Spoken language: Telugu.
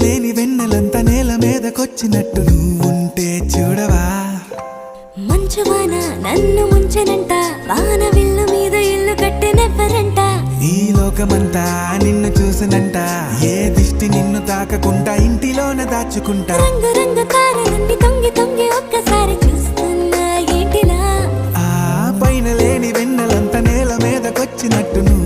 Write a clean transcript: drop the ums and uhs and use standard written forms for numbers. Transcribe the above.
లేని వెన్నెలంత నేల మీదకొచ్చినట్టు నువ్వుంటే చూడవా. మంచువాన నన్ను ముంచెనంట, వాన విల్లు మీద ఇల్లు కట్టెనెవ్వరంట. ఈ లోకమంతా నిన్ను చూసినంట, ఏ దిష్టి నిన్ను తాకకుండా ఇంటిలోన దాచుకుంటా. రంగు రంగు తారలన్నీ తొంగి తొంగి ఒక్కసారి చూస్తున్నా ఏంటిలా. ఆ పైన లేని వెన్నెలంత నేల మీదకొచ్చినట్టు నువ్వు